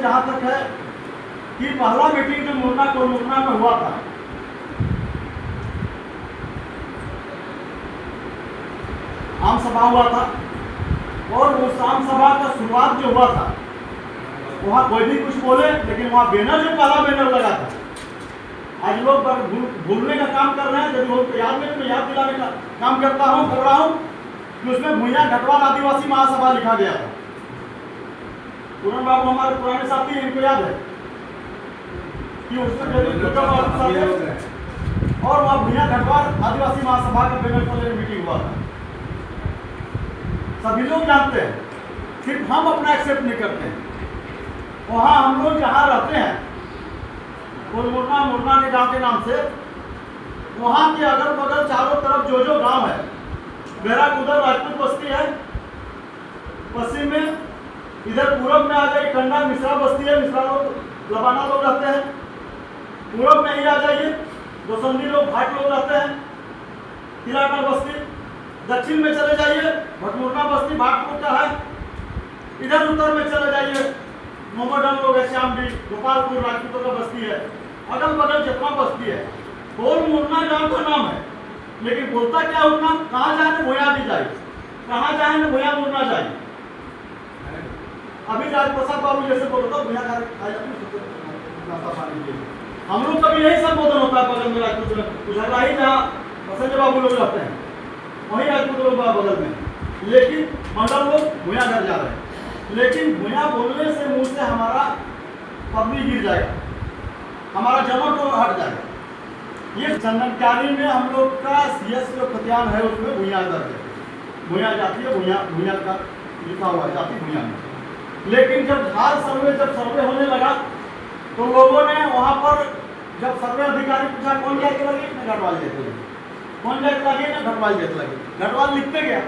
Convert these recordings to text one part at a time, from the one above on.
जहाँ तक है कि पहला मीटिंग जो मुन्ना में हुआ था, आम सभा हुआ था, और उस आम सभा का शुरुआत जो हुआ था वहाँ कोई भी कुछ बोले, लेकिन वहाँ बैनर जो काला बैनर लगा था, आज लोग भूलने का काम कर रहे हैं। यदि लोग याद में मैं याद दिलाने का काम कर रहा हूँ कि उसमें भुइयां घटवाल आदिवासी महासभा लिखा गया था। पूरन बाबू हमारे पुराने साथी हैं, इनको याद है कि उसमें और वहाँ भुइयां घटवाल आदिवासी महासभा का बैनर पर मीटिंग हुआ था। सभी लोग जानते हैं, सिर्फ हम अपना एक्सेप्ट नहीं करते हैं। वहाँ हम लोग जहाँ रहते हैं मुन्ना के गांव के नाम से, वहाँ के अगल बगल चारों तरफ जो गांव है, मेरा उधर राजपूत बस्ती है, पश्चिम में इधर पूरब में आ जाइए कंडा मिश्रा बस्ती है, मिश्रा लोग लबाना लोग रहते हैं। पूरब में ही आ जाइए दोसंदी लोग भाट लोग रहते हैं, तिलाटा बस्ती। दक्षिण में चले जाइए भटमुरना बस्ती भाट लोग का है। इधर उत्तर में चले जाइए मोमोडन लोग है, श्यामडी गोपालपुर राजपूतों का बस्ती है। अगल बगल जितना बस्ती है बोल मुन्ना गांव का नाम है, लेकिन बोलता क्या उतना, कहाँ जाए तो भुया भी जाए, कहाँ जाए तो भुया मुन्ना जाए। अभी राजप्रसाद बाबू जैसे बोलता भुया हम लोग का भी यही संबोधन होता है। बगल में राजपूत उजरलाही जहाँ संजय बाबू लोग रहते हैं वही राजपूत लोग बगल में, लेकिन मंडल लोग भुया घर जा रहे हैं। लेकिन भुया बोलने से मुंह से हमारा पब्लिक गिर जाएगा, हमारा जमट हट जाएगा। ये चंदनकारी में हम लोग का सीएस जो खतियान है उसमें भुइयां दर्ज है, भुइयां जाती है, भुइयां का लिखा हुआ है जाति भुइयां में। लेकिन जब जब सर्वे होने लगा तो लोगों ने वहाँ पर जब सर्वे अधिकारी पूछा कौन जाके लगे, न घटवाल जाते लगे, कौन जाके लगे, न घटवाल जाते लगे, घटवाल लिखते गया।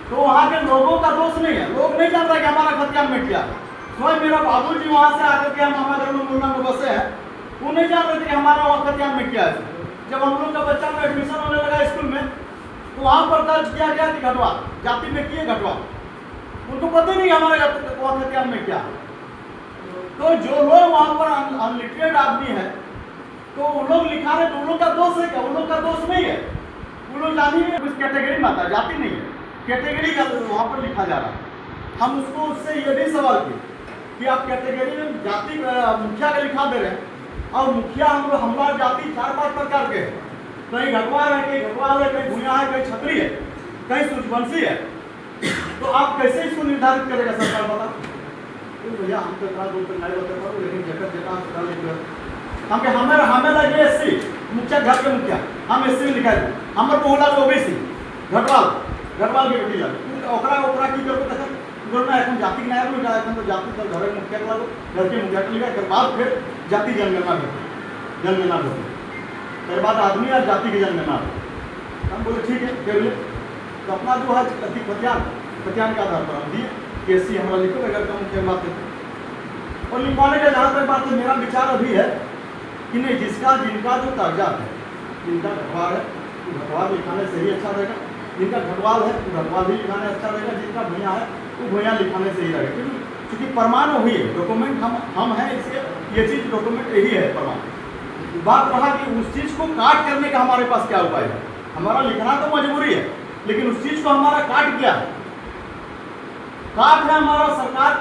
तो वहाँ के लोगों का दोष नहीं है, लोग नहीं जान रहे कि हमारा खतियान में क्या। स्वयं मेरा बाबू जी वहाँ से आकर के हम मामागढ़ में मुन्ना में बसे हैं, वो नहीं जान रहे थे कि हमारा वहाँ खतियान में क्या है। जब हम लोग का बच्चा में एडमिशन होने लगा स्कूल में तो वहाँ पर दर्ज किया गया कि घटवाल जाति में किए घटवाल, उनको पता नहीं हमारे वहाँ खतियान में क्या। तो जो लोग वहाँ पर अनलिटरेट आदमी है तो उन लोग लिखा रहे, तो उन लोग का दोष है क्या? उन लोग का दोष नहीं है, उन लोग जाति में कुछ कैटेगरी में आता है, जाति नहीं है, कैटेगरी का वहाँ पर लिखा जा रहा है। हम उसको उससे ये भी सवाल किए कि आप कैटेगरी में जाति मुखिया का लिखा दे रहे हैं, और मुखिया हमारा जाति 4-5 प्रकार के हैं, कहीं घटवाल है, कहीं घटवाल है, कहीं भुइयां है, कहीं छतरी है, कहीं सूर्यवंशी है। तो आप कैसे इसको निर्धारित करेगा सरकार, बता? तो भैया हम तो इतना दूर तक नहीं बता पाओ, लेकिन जगह जगह हमें लगे एससी मुखिया, घर के मुखिया हम एससी में लिखा है, हमारे बहुला को ओबीसी घटवाल के बेटी जाए ओकरा की करबो तक ना এখন জাতি নাই বলে এখন তো জাতি তো ঘরের মুখিয়া লাগো, घर के मुखिया के लिखा, के बाद फिर जाति जनगणना होती, फिर बाद आदमी और जाति की जनगणना। हम बोले ठीक है कर ले, तो अपना जो है खतियान के आधार पर हम दिए कि एससी हमारा लिखो, अगर का मुखिया बात है। और लिखवाने का जहाँ तक बात है, मेरा विचार अभी है कि नहीं, जिनका जो कागजात है, जिनका घटवाल है तो घटवाल लिखाने से ही अच्छा रहेगा, जिनका घटवाल है तो घटवाल भी लिखाने अच्छा रहेगा, जिनका भुइयां है तो भुइयां लिखाने से ही रहेगा। क्योंकि प्रमाण वही है, डॉक्यूमेंट हम हैं, इसलिए ये चीज़ डॉक्यूमेंट यही है प्रमाण। बात रहा कि उस चीज़ को काट करने का हमारे पास क्या उपाय है। हमारा लिखना तो मजबूरी है, लेकिन उस चीज़ को हमारा काट क्या है, काट है हमारा सरकार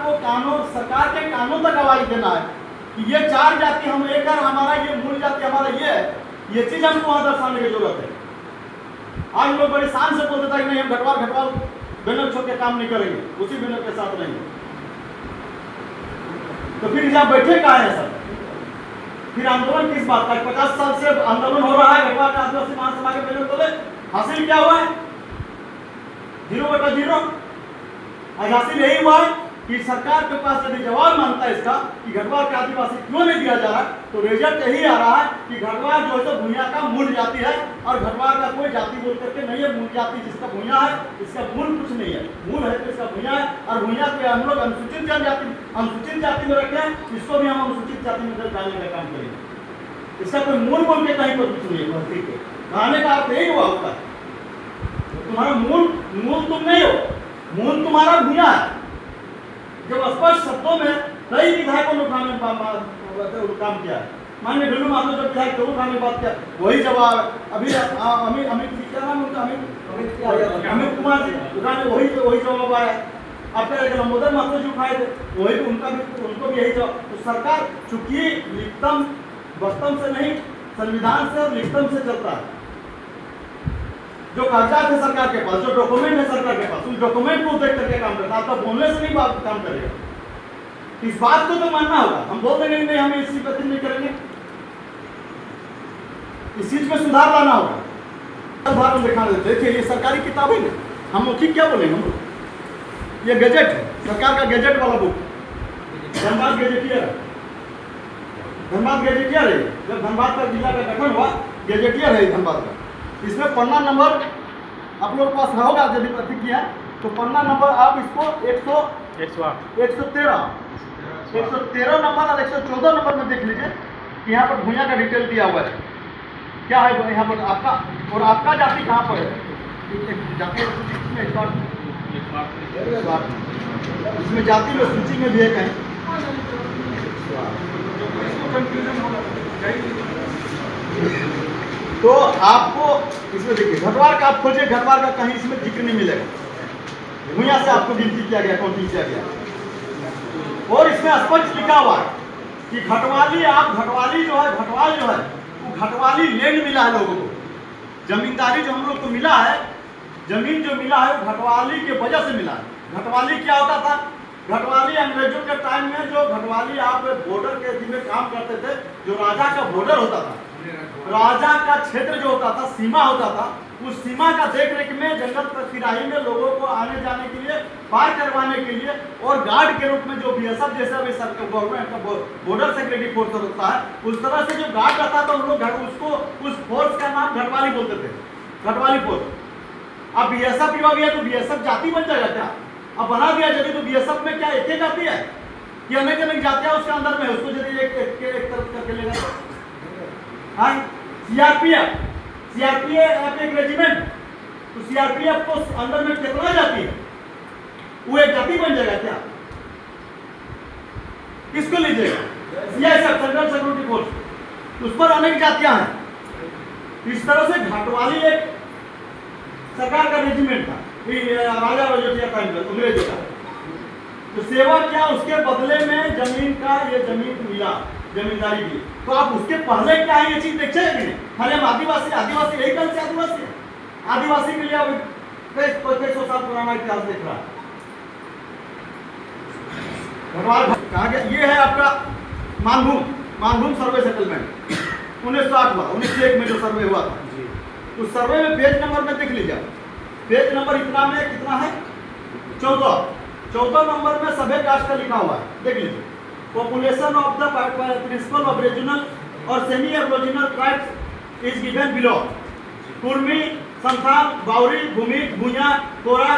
के कानून तक आवाज देना है कि ये 4 जाति हम लेकर, हमारा ये मूल जाति हमारा ये है, ये चीज़ हमको वहाँ दर्शाने की जरूरत है। आज लोग बड़ी शान से बोल देता है कि नहीं, हम घटवाल बैनर छोड़ के काम नहीं करेंगे, उसी बैनर के साथ रहेंगे। तो फिर जहाँ बैठे कहाँ है सर? फिर आंदोलन किस बात का? 50 साल से आंदोलन हो रहा है घटवाल आदिवासी महासभा के बैनर तले, हासिल क्या हुआ है? 0/0। आज हासिल यही हुआ है कि सरकार के पास यदि जवाब मांगता है इसका कि घटवाल के आदिवासी क्यों नहीं दिया जा रहा, तो रिजल्ट यही आ रहा है कि घटवाल जो है तो भुइयां का मूल जाति है, और घटवाल का कोई जाति बोल करके नहीं है। मूल जाति जिसका भुइयां है, इसका मूल कुछ नहीं है, मूल है तो इसका भुइयां है। और भुइयां के हम लोग अनुसूचित जाति में रखे हैं, इसको भी हम अनुसूचित जाति में डालने का काम करेंगे। इसका कोई मूल बोल के कहीं पर कुछ नहीं है। भर्ती के कहने का अर्थ यही हुआ होता है, तुम्हारा मूल तुम नहीं हो, मूल तुम्हारा भुइयां है। जब स्पष्ट शब्दों में कई कौन उठाने काम किया है? माननीय ढुल्लू माथुर जब विधायक थे उठाने बात किया, वही जवाब है। अभी अमित क्या नाम उनका, अमित कुमार जी उठाने वही जवाब आया। आपका लंबोदर माथुर जी उठाए थे, वही उनको भी यही जवाब। तो सरकार चूंकि लिखतम वस्तम से नहीं, संविधान से और लिखतम से चलता है। जो कागजात है सरकार के पास, जो डॉक्यूमेंट है सरकार के पास, उस डॉक्यूमेंट को देख करके काम करता है। आपका बोलने से नहीं बात काम करेगा। इस बात को तो मानना होगा। हम बोल देंगे नहीं हमें इसी पर नहीं करेंगे, इस चीज में सुधार लाना होगा। उदाहरण दिखा देते, देखिए ये सरकारी किताब है ना, हम ठीक क्या बोलेंगे हम लोग, ये गजट है, सरकार का गजट वाला बुक, धनबाद गजेटियर है। धनबाद गजेटियर है, जब धनबाद का जिला का गठन हुआ, गजेटियर है धनबाद का। इसमें पन्ना नंबर आप लोगों के पास होगा, यदि अति किया तो पन्ना नंबर आप इसको 113 नंबर और 114 नंबर में देख लीजिए कि यहाँ पर भूया का डिटेल दिया हुआ है। क्या है यहाँ पर आपका, और आपका जाति कहाँ पर है, जाति इसमें जाति में सूची में भी है कहीं, तो आपको इसमें देखिए घटवार का आप खोजिए, घटवार का कहीं इसमें जिक्र नहीं मिलेगा। भूया से आपको गिनती किया गया, काउंटिंग किया गया, और इसमें स्पष्ट लिखा हुआ है कि घटवाली जो है वो घटवाली लैंड मिला है लोगों को। जमींदारी जो हम लोग को मिला है, जमीन जो मिला है वो घटवाली के वजह से मिला है। घटवाली क्या होता था? घटवाली अंग्रेजों के टाइम में जो घटवाली आप बॉर्डर के में काम करते थे, जो राजा का बॉर्डर होता था, राजा का क्षेत्र जो होता था, सीमा होता था, उस सीमा का देख रेख में जंगल किराई में लोगों को आने जाने के लिए, पार करवाने के लिए, और गार्ड के रूप में जो बीएसएफ जैसा भी गवर्नमेंट का बॉर्डर सिक्योरिटी फोर्स होता है, उस तरह से जो गार्ड रहता था उन लोग उसको उस फोर्स का नाम घटवाली बोलते थे, घटवाली फोर्स। अब बीएसएफ की बात है तो बीएसएफ जाति बन जाएगा क्या? अब बना दिया यदि तो बीएसएफ में क्या एक जाति है कि अनेक जातियां उसके अंदर में, उसको यदि एक तरफ करके लेगा तो सीआरपीएफ एक रेजिमेंट, तो सीआरपीएफ को अंदर में कितना जाति है, वो एक जाति बन जाएगा क्या? किसको लीजिएगा? सीआईएसएफ सेंट्रल सिक्योरिटी फोर्स, उस पर अनेक जातियां हैं। इस तरह से घाटवाली एक सरकार का रेजिमेंट था राजा रजोटिया टाइम में अंग्रेजों का। तो सेवा क्या, उसके बदले में जमीन का ये जमीन मिला, जमींदारी की। तो आप उसके पहले क्या है ये चीज देखे कि नहीं? खाली हम आदिवासी यही कल से आदिवासी है। आदिवासी के लिए अब कई सौ साल पुराना इतिहास देख रहा है। कहा गया ये है आपका मानभूम सर्वे सेटलमेंट 1908 हुआ, 1901 में जो सर्वे हुआ था। उस सर्वे में पेज नंबर में देख लीजिए, पेज नंबर इतना में कितना है 14 नंबर में सभ्य कास्ट का लिखा हुआ है, देख लीजिए। Population of the principal of regional और semi aboriginal tribes is given below. Kurmi, Santhal, Bauri, Bhumi, Bhuiya, Kora,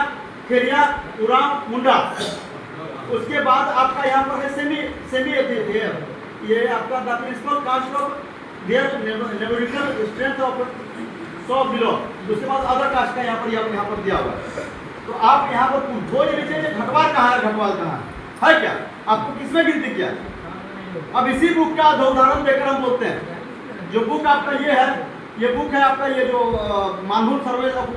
Kheria, Oraon, मुंडा। उसके बाद आपका यहाँ पर है सेमी ये आपका the principal cost of their numerical strength of 100 below. उसके बाद अदर कास्ट का यहाँ पर दिया हुआ है। तो आप यहाँ पर खोज लीजिए घटवाल कहाँ है, घटवाल कहाँ है क्या? आपको किसमें गिनती किया? अब इसी बुक का उदाहरण देकर हम बोलते हैं, जो बुक आपका ये है, ये बुक है आपका ये जो मानभूम सर्वे ऑफ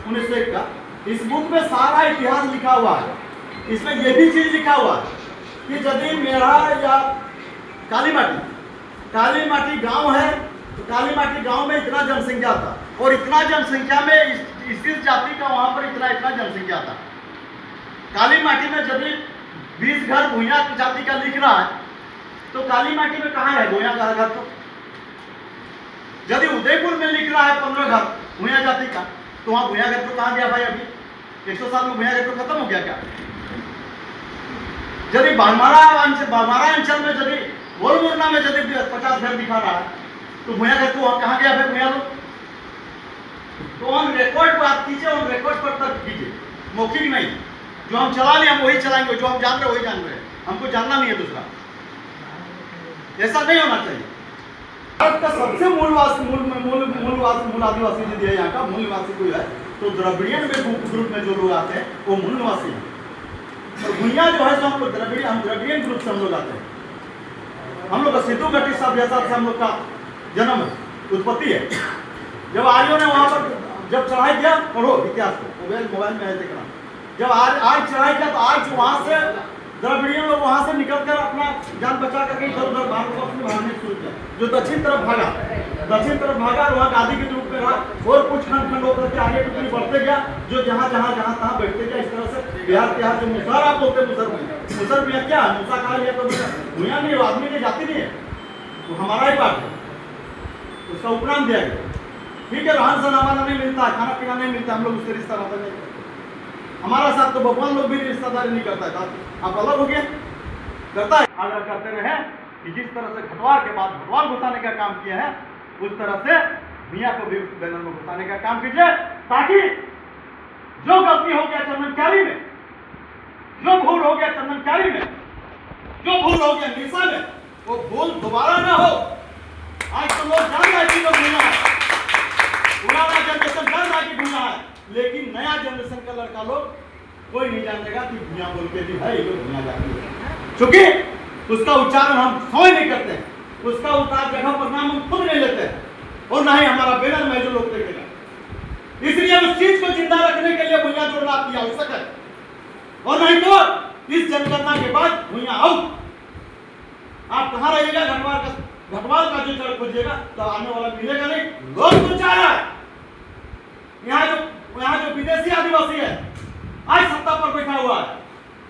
1901 का। इस बुक में सारा इतिहास लिखा हुआ है। इसमें ये भी चीज लिखा हुआ है कि यदि मेरा या काली माटी गांव है तो काली माटी गांव में इतना जनसंख्या था, और इतना जनसंख्या में इस जाति का वहां पर इतना जनसंख्या था। काली माटी में यदि 20 घर भूया जाति का लिख रहा है तो काली माटी में कहाँ है भूया का घर? तो यदि उदयपुर में लिख रहा है 15 घर भूया जाति का, तो वहां भूया घर तो कहाँ गया भाई? अभी 100 साल में भूया घर तो खत्म हो गया क्या? यदि बामारा अंचल में यदि गोलमुरना में यदि 50 घर दिखा रहा है तो भूया घर तो कहाँ गया भाई भूया लोग? तो ऑन रिकॉर्ड बात कीजिए, ऑन रिकॉर्ड पर तर्क कीजिए, मौखिक नहीं। जो हम चला लें हम वही चलाएंगे, जो हम जान रहे वही जान रहे हैं, हमको जानना नहीं है दूसरा। ऐसा नहीं होना चाहिए। भारत का सबसे मूल आदिवासी यदि है यहाँ का मूल निवासी कोई है तो द्रविड़ियन में ग्रुप में जो लोग आते हैं वो मूल निवासी हैं। और भुइयां जो है सो हम लोग द्रविडियन ग्रुप से हम लोग आते हैं। हम लोग का सिद्धू घाटी सभ्यता से हम लोग का जन्म उत्पत्ति है। जब आर्यों ने वहां पर जब चढ़ाई किया, पढ़ो इतिहास को, मोबाइल में है देखना, जब आज चढ़ाई किया तो आज वहां से द्रविडियन लोग वहां से निकलकर अपना जान बचा करके इधर उधर भागने शुरू किया। जो दक्षिण तरफ भागा और वहाँ गादी के रूप में रहा और कुछ खंड होकर के आगे टुकड़ी बढ़ते गया, जो जहाँ तहाँ बैठते गया। इस तरह से बिहार जो मुसहर आप बोलते मुसहर भैया क्या है, मूसा कहा गया तो भूया नहीं, आदमी की जाति नहीं है, वो हमारा ही पार्ट है, उसका उपनाम दिया गया। ठीक है, रहन सहन हमारा नहीं मिलता, खाना पीना नहीं मिलता, हम लोग उससे रिश्ता नाता नहीं करते। हमारा साथ तो भगवान लोग भी रिश्तेदारी नहीं करता है, आप अलग हो गए करता है। अगर करते रहे कि जिस तरह से खटवार के बाद भगवान घुसाने का काम किया है, उस तरह से मियाँ को भी उस बैनर में घुसाने का काम कीजिए, ताकि जो गलती हो गया चंदनकारी में, जो भूल हो गया चंदनकारी में, जो भूल हो गया निशा में, वो भूल दोबारा ना हो। आज तो लोग जान रहे कि भूलना है, पुराना जनरेशन जान रहा कि भूलना है, लेकिन नया जनरेशन का लड़का लोग कोई नहीं जानेगा कि भूया बोल के भी है, ये लोग भूया जाती है, क्योंकि उसका उच्चारण हम समझ नहीं करते हैं, उसका उतार जगह पर नाम हम खुद नहीं लेते हैं, और ना ही हमारा बैनर में जो लोग देखेगा। इसलिए उस चीज को जिंदा रखने के लिए भूया जोड़ना आपकी आवश्यक है, और नहीं तो इस जनगणना के बाद भूया आउट। आप कहाँ रहिएगा, घटवाल का जो जड़ खोजिएगा तो आने वाला मिलेगा नहीं। लोग तो चाह रहा है, यहाँ जो विदेशी आदिवासी है आज सत्ता पर बैठा हुआ है,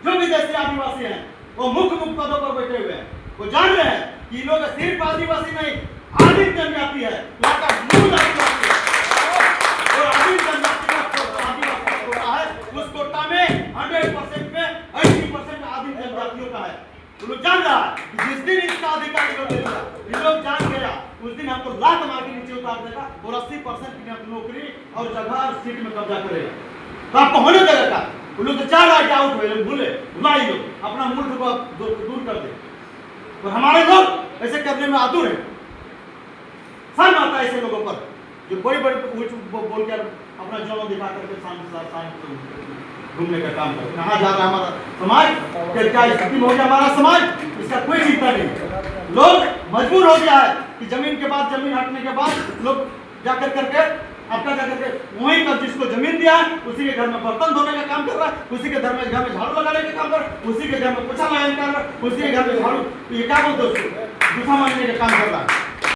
जो विदेशी आदिवासी है वो मुख्य पदों पर बैठे हुए हैं, वो जान रहे हैं कि लोग सिर्फ आदिवासी नहीं, आदिम जनजाति है, यहाँ का मूल आदिवासी है, और आदिम जनजाति का आदिवासी कोटा है, उस कोटा में 100% में 80% आदिम जनजातियों का है। तो लोग जान रहा है कि जिस दिन इसका अधिकार को देगा, ये लोग जान गया, उस दिन हमको लात मार के नीचे उतार देगा और 80% की नौकरी और जगह और सीट में कब्जा करेगा। तो आपको होने देगा। वो लोग तो चाह रहा है कि आउट हुए, भुला ही लोग अपना मुल्क को दूर कर दे, और हमारे लोग ऐसे करने में आतुर है। शर्म आता है ऐसे लोगों पर जो बड़ी बोल कर अपना जौन दिखा करके घूमने का काम कर। कहाँ जा रहा है हमारा समाज, क्या स्थिति हो गया हमारा समाज, इसका कोई चिंता नहीं। लोग मजबूर हो गया है कि जमीन के बाद जमीन हटने के बाद लोग जाकर करके आपका जाकर के वहीं पर जिसको जमीन दिया है उसी के घर में बर्तन धोने का काम कर रहा है, उसी के घर में झाड़ू लगाने का काम कर रहा है, उसी के घर में पोछा लगाने का कर रहा है, उसी के घर में झाड़ू ये क्या बोलते हैं उसको जूठा मारने का काम कर रहा है।